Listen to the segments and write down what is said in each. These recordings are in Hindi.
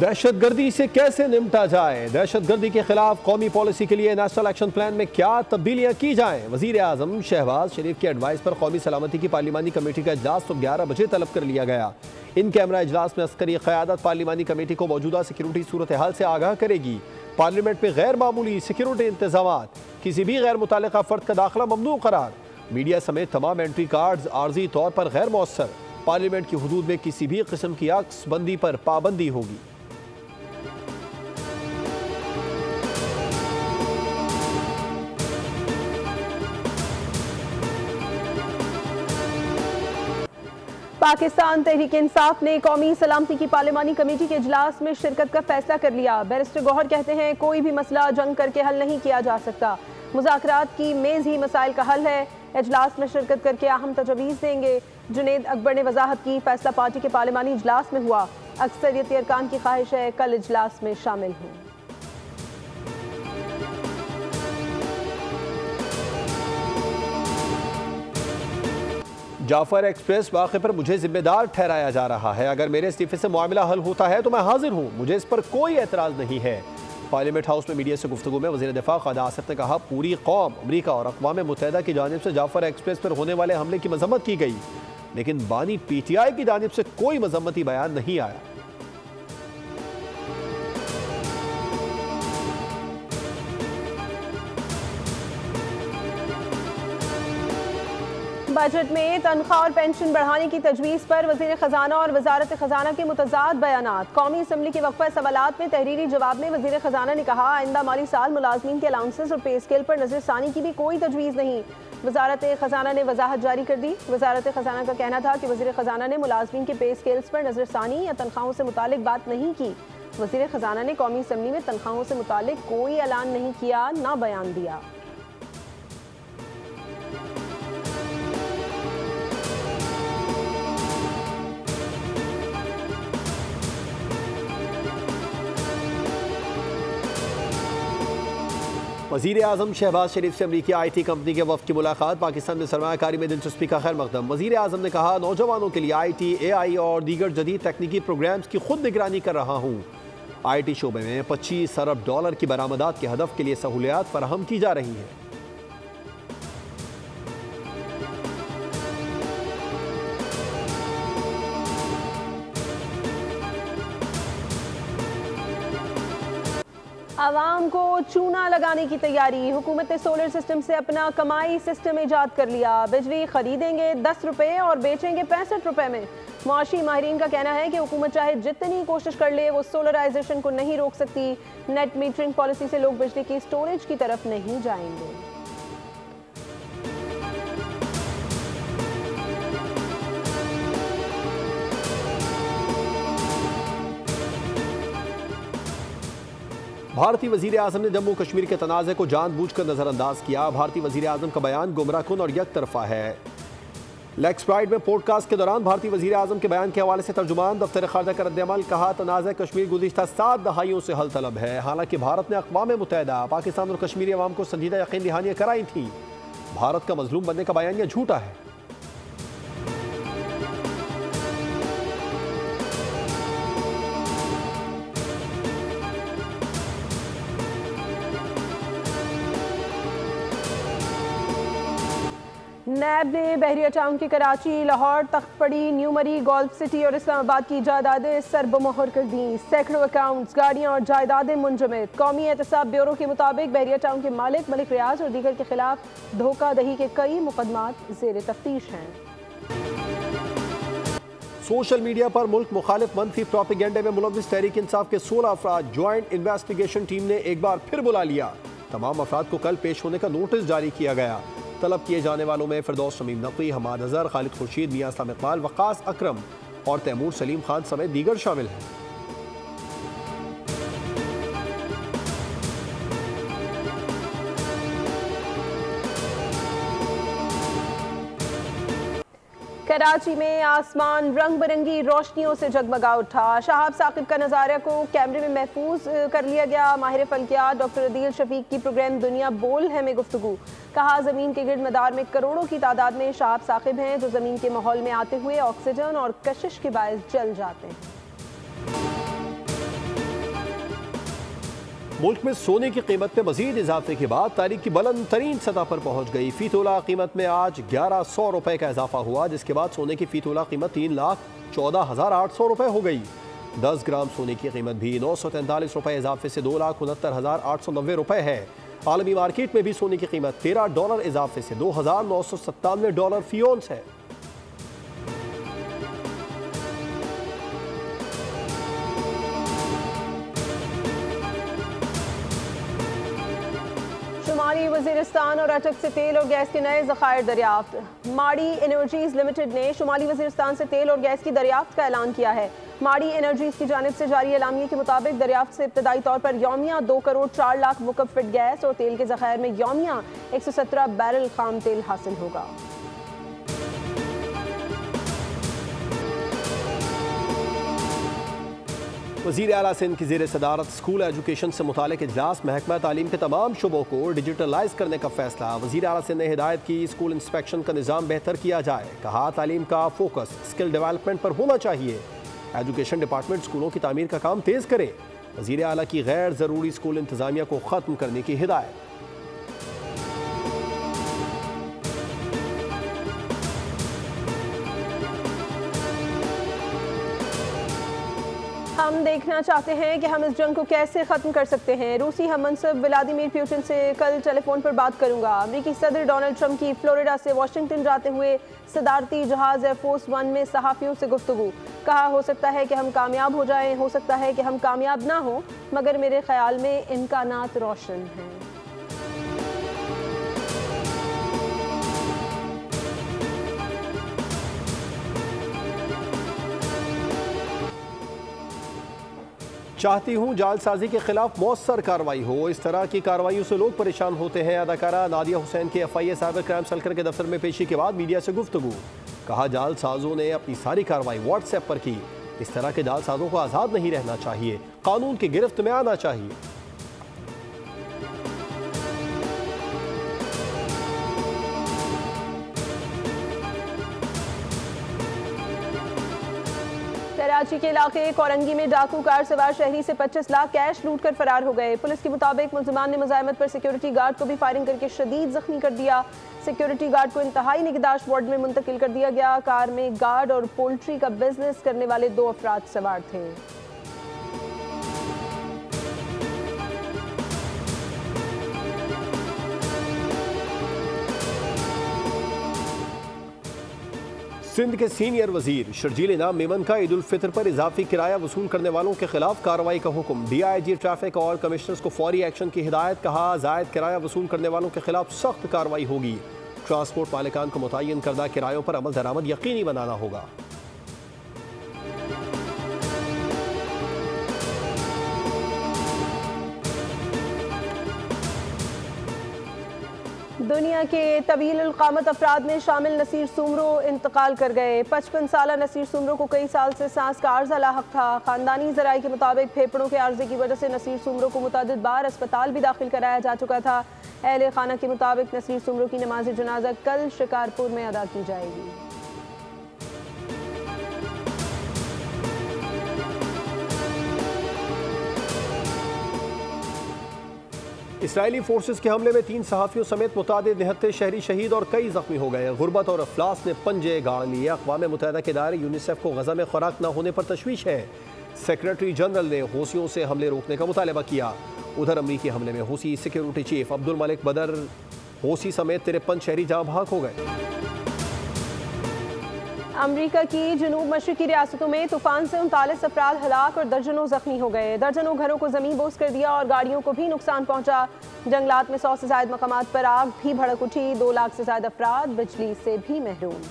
दहशतगर्दी से कैसे निपटा जाए, दहशतगर्दी के खिलाफ कौमी पॉलिसी के लिए नेशनल एक्शन प्लान में क्या तब्दीलियां की जाएं। वजीर आजम शहबाज शरीफ की एडवाइस पर कौमी सलामती की पार्लिमानी कमेटी का इजलास सुबह 11 बजे तलब कर लिया गया। इन कैमरा इजलास में अस्करी क़यादत पार्लिमानी कमेटी को मौजूदा सिक्योरिटी सूरत हाल से आगाह करेगी। पार्लियामेंट में गैर मामूली सिक्योरिटी इंतजाम, किसी भी गैर मुतालिका फर्द का दाखिला ममनू करार, मीडिया समेत तमाम एंट्री कार्ड आर्जी तौर पर गैर मौसर। पार्लियामेंट की हदूद में किसी भी किस्म की अक्सबंदी पर पाबंदी होगी। पाकिस्तान तहरीक इंसाफ ने कौमी सलामती की पार्लिमानी कमेटी के इजलास में शिरकत का फैसला कर लिया। बैरिस्टर गौहर कहते हैं कोई भी मसला जंग करके हल नहीं किया जा सकता, मुज़ाकरात की मेज़ ही मसाइल का हल है। इजलास में शिरकत करके अहम तजवीज़ देंगे। जुनेद अकबर ने वजाहत की, फैसला पार्टी के पार्लिमानी इजलास में हुआ। अक्सरियती अरकान की ख्वाहिश है कल इजलास में शामिल हों। जाफर एक्सप्रेस वाक़े पर मुझे जिम्मेदार ठहराया जा रहा है। अगर मेरे इस्तीफे से मामला हल होता है तो मैं हाजिर हूँ, मुझे इस पर कोई एतराज़ नहीं है। पार्लियामेंट हाउस में मीडिया से गुफ्तगू में वज़ीर दिफा ख़ालिद आसिफ ने कहा, पूरी कौम, अमरीका और अक़वाम मुत्तहिदा की जानिब से जाफर एक्सप्रेस पर होने वाले हमले की मज़म्मत की गई, लेकिन बानी PTI की जानिब से कोई मज़म्मती बयान नहीं आया। बजट में तनख्वाह और पेंशन बढ़ाने की तजवीज़ पर वज़ीर ख़जाना और वज़ारत ख़जाना के मुतज़ाद बयानात। कौमी असम्बली के वक्फ़ा सवालात में तहरीरी जवाब में वज़ीर ख़जाना ने कहा, आइंदा माली साल मुलाज़मीन के अलाउंसेस और पे स्केल पर नज़रसानी की भी कोई तजवीज़ नहीं। वज़ारत ख़जाना ने वजाहत जारी कर दी। वज़ारत ख़जाना का कहना था कि वज़ीर ख़जाना ने मुलाज़मीन के पे स्केल्स पर नज़रसानी या तनख्वाहों से मुतालिक बात नहीं की। वज़ीर ख़जाना ने कौमी असम्बली में तनख्वाहों से मुतालिक कोई ऐलान नहीं किया, ना बयान दिया। वज़ीर आज़म शहबाज शरीफ से अमरीकी IT कंपनी के वफ़द की मुलाकात। पाकिस्तान में सरमायाकारी में दिलचस्पी का खैर मकदम। वज़ीर आज़म ने कहा, नौजवानों के लिए IT, AI और दीगर जदीद तकनीकी प्रोग्राम्स की खुद निगरानी कर रहा हूँ। IT शोबे में $25 अरब की बरामदात के हदफ के लिए सहूलियात फराहम की जा रही हैं। आवाम को चूना लगाने की तैयारी। हुकूमत ने सोलर सिस्टम से अपना कमाई सिस्टम ईजाद कर लिया। बिजली खरीदेंगे 10 रुपये और बेचेंगे 65 रुपये में। मुआशी माहिरीन का कहना है कि हुकूमत चाहे जितनी कोशिश कर ले, वो सोलराइजेशन को नहीं रोक सकती। नेट मीटरिंग पॉलिसी से लोग बिजली की स्टोरेज की तरफ नहीं जाएंगे। भारतीय वज़ीर आज़म ने जम्मू कश्मीर के तनाज़े को जानबूझकर नज़रअंदाज किया। भारतीय वज़ीर आज़म का बयान गुमराहकुन और एक तरफा है। लेक्स प्राइड में पॉडकास्ट के दौरान भारतीय वज़ीर आज़म के बयान के हवाले से तर्जुमान दफ्तर ख़ारजा का रद्द-ए-अमल। कहा, तनाज़ा कश्मीर गुज़िश्ता 7 दहाइयों से हल तलब है। हालांकि भारत ने अक़वाम मुत्तहिदा, पाकिस्तान और कश्मीरी अवाम को संजीदा यकीन दहानियाँ कराई थी। भारत का मज़लूम बनने का बयान यह झूठा है। नैब ने बहरिया टाउन की कराची, लाहौर, तख्तपड़ी, न्यूमरी, गोल्फ सिटी और इस्लामाबाद की जायदादें सरबमोहर कर दी। सैकड़ों अकाउंट्स, गाड़ियां और जायदादें मुंजमद। कौमी एहतसाब ब्यूरो के मुताबिक बहरिया टाउन के मालिक मलिक रियाज और दीगर के खिलाफ धोखाधड़ी के कई मुकदमात ज़ेर तफ्तीश हैं। सोशल मीडिया पर मुल्क मुखालिफ मनफी प्रोपेगेंडे में मुलव्विस तहरीक इंसाफ के 16 अफराद ज्वाइंट इन्वेस्टिगेशन टीम ने एक बार फिर बुला लिया। तमाम अफराद को कल पेश होने का नोटिस जारी किया गया। तलब किए जाने वालों में फिरदौस शमीम नकवी, हमाद अजहर, खालिद खुर्शीद, मियां इस्लाम इकबाल, वक़ास अकरम और तैमूर सलीम खान समेत दीगर शामिल हैं। कराची में आसमान रंग बिरंगी रोशनियों से जगमगा उठा। शहाब साकिब का नज़ारा को कैमरे में महफूज कर लिया गया। माहिर फल्कियात डॉक्टर अदील शफीक की प्रोग्राम दुनिया बोल है में गुफ्तगू। कहा, ज़मीन के गिर्द मदार में करोड़ों की तादाद में शहाब साकिब हैं जो ज़मीन के माहौल में आते हुए ऑक्सीजन और कशिश के बायस जल जाते हैं। मुल्क में सोने की कीमत में मजीद इजाफे के बाद तारीख की बुलंद तरीन सतह पर पहुंच गई। फी तोला कीमत में आज 1100 रुपए का इजाफा हुआ, जिसके बाद सोने की फी तोला कीमत 3,14,800 रुपए हो गई। 10 ग्राम सोने की कीमत भी 943 रुपए इजाफे से 2,69,890 रुपए है। आलमी मार्केट में भी सोने की कीमत $13 इजाफे से $2,997 फी औंस है। शुमाली वजीरिस्तान और अटक से तेल और गैस के नए ज़खायर दरियाफ्त। माड़ी एनर्जीज लिमिटेड ने शुमाली वजीरिस्तान से तेल और गैस की दरियाफ्त का ऐलान किया है। माड़ी एनर्जीज की जानिब से जारी एलामिये के मुताबिक दरियाफ्त से इब्तदाई तौर पर यौमिया 2 करोड़ 4 लाख मुकब फिट गैस और तेल के ज़खायर में यौमिया 117 बैरल खाम तेल हासिल होगा। वज़ीर आला सिंध की ज़ेर सदारत स्कूल एजुकेशन से मुतालिक इजलास, महकमा तालीम के तमाम शुबों को डिजिटलाइज करने का फैसला। वज़ीर आला सिंध ने हिदायत की स्कूल इंस्पेक्शन का निज़ाम बेहतर किया जाए। कहा तालीम का फोकस स्किल डेवलपमेंट पर होना चाहिए। एजुकेशन डिपार्टमेंट स्कूलों की तामीर का काम तेज़ करे। वज़ीर आला की गैर ज़रूरी स्कूल इंतज़ामिया को ख़त्म करने की हिदायत। हम देखना चाहते हैं कि हम इस जंग को कैसे ख़त्म कर सकते हैं। रूसी हम मनसब व्लादिमीर पुतिन से कल टेलीफोन पर बात करूंगा। अमेरिकी सदर डोनाल्ड ट्रंप की फ्लोरिडा से वाशिंगटन जाते हुए सदारती जहाज़ एयरफोर्स 1 में सहाफ़ियों से गुफ्तगू। कहा हो सकता है कि हम कामयाब हो जाएं, हो सकता है कि हम कामयाब ना हो, मगर मेरे ख्याल में इम्कानात रोशन हैं। चाहती हूँ जालसाजी के खिलाफ मौसर कार्रवाई हो। इस तरह की कार्रवाइयों से लोग परेशान होते हैं। अदाकारा नादिया हुसैन के FIA साइबर क्राइम सेल के दफ्तर में पेशी के बाद मीडिया से गुफ्तगू। कहा जालसाजों ने अपनी सारी कार्रवाई व्हाट्सएप पर की। इस तरह के जालसाजों को आज़ाद नहीं रहना चाहिए, कानून की गिरफ्त में आना चाहिए। कराची के इलाके कोरंगी में डाकू कार सवार शहरी से 25 लाख कैश लूट कर फरार हो गए। पुलिस के मुताबिक मुल्जिमान ने मुजाहिमत पर सिक्योरिटी गार्ड को भी फायरिंग करके शदीद जख्मी कर दिया। सिक्योरिटी गार्ड को इंतहाई निगहदाश्त वार्ड में मुंतकिल कर दिया गया। कार में गार्ड और पोल्ट्री का बिजनेस करने वाले 2 अफराद सवार थे। सिंध के सीनियर वजीर शर्जील इनाम मेमन का ईद उल फितर पर इजाफी किराया वसूल करने वालों के खिलाफ कार्रवाई का हुक्म। DIG ट्रैफिक और कमिश्नर्स को फौरी एक्शन की हिदायत। कहा जायद किराया वसूल करने वालों के खिलाफ सख्त कार्रवाई होगी। ट्रांसपोर्ट मालिकान को मुतय्यन करदा किरायों पर अमल दरामद यकीनी बनाना होगा। दुनिया के तवील क़ामत अफराद में शामिल नसीर सुमरो इंतकाल कर गए। 55 साला नसीर सुमरो को कई साल से सांस का आर्जा लाहक था। ख़ानदानी ज़राए के मुताबिक फेफड़ों के आर्जे की वजह से नसीर सुमरो को मुतअद्दिद बार अस्पताल भी दाखिल कराया जा चुका था। अहले खाना के मुताबिक नसीर सुमरो की नमाज जनाजा कल शिकारपुर में अदा की जाएगी। इसराइली फोर्सेस के हमले में 3 सहाफ़ियों समेत मुतादिद 79 शहरी शहीद और कई जख्मी हो गए। गुर्बत और अफलास ने पंजे गाड़ लिए। अक़वाम मुत्तहिदा के इदारे यूनिसेफ को गज़ा में खुराक न होने पर तशवीश है। सेक्रेटरी जनरल ने हूसियों से हमले रोकने का मुतालबा किया। उधर अमरीकी हमले में Houthi security chief Abdul Malik बदर हूसी समेत 53 शहरी जहाँ भाग हो गए। अमरीका की जनूब मशरकी रियासतों में तूफान से 39 अफराद हलाक और दर्जनों जख्मी हो गए। दर्जनों घरों को जमीन बोस कर दिया और गाड़ियों को भी नुकसान पहुंचा। जंगलात में 100 से ज्यादा मकामात पर आग भी भड़क उठी। 2 लाख से ज्यादा अफराद बिजली से भी महरूम।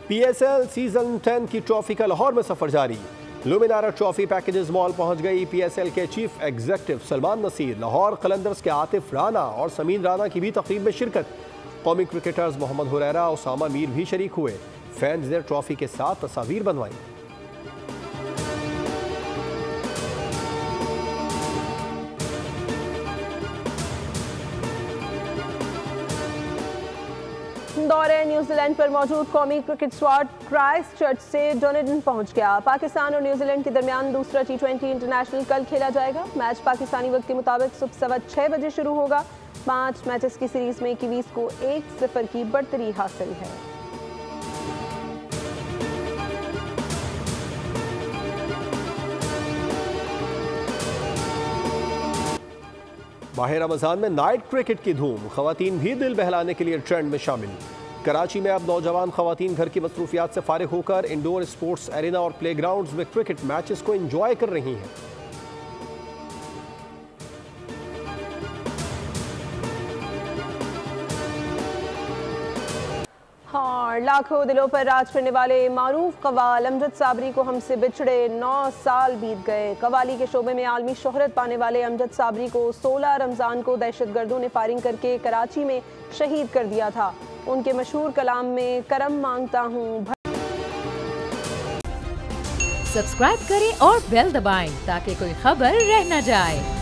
PSL सीजन 10 की ट्रॉफी का लाहौर में सफर जारी। लुमिनारा ट्रॉफी पैकेजेस मॉल पहुंच गई। PSL के चीफ एग्जीक्यूटिव सलमान नसीर, लाहौर कलंदर्स के आतिफ राना और समीन राना की भी तकरीब में शिरकत। कौमी क्रिकेटर्स मोहम्मद हुरैरा और उसामा मीर भी शरीक हुए। फैंस ने ट्रॉफी के साथ तस्वीर बनवाई। दौरे न्यूजीलैंड पर मौजूद कौमी क्रिकेट स्क्वाड क्राइस्ट चर्च से डोनेडन पहुंच गया। पाकिस्तान और न्यूजीलैंड के दरमियान दूसरा T20 इंटरनेशनल कल खेला जाएगा। मैच पाकिस्तानी वक्त के मुताबिक सुबह 6 बजे शुरू होगा। 5 मैचेस की सीरीज में कीवीज को 1-0 की बढ़तरी हासिल है। माह रमजान में नाइट क्रिकेट की धूम, खवातीन भी दिल बहलाने के लिए ट्रेंड में शामिल। कराची में अब नौजवान खवातीन घर की मसरूफियात से फारिग होकर इंडोर स्पोर्ट्स एरिना और प्लेग्राउंड्स में क्रिकेट मैचेस को एंजॉय कर रही हैं। हाँ, लाखों दिलों पर राज करने वाले मारूफ कव्वाल अमजद साबरी को हमसे बिछड़े 9 साल बीत गए। कव्वाली के शोबे में आलमी शोहरत पाने वाले अमजद साबरी को 16 रमज़ान को दहशतगर्दों ने फायरिंग करके कराची में शहीद कर दिया था। उनके मशहूर कलाम में करम मांगता हूँ। सब्सक्राइब करें और बेल दबाएं ताकि कोई खबर रह न जाए।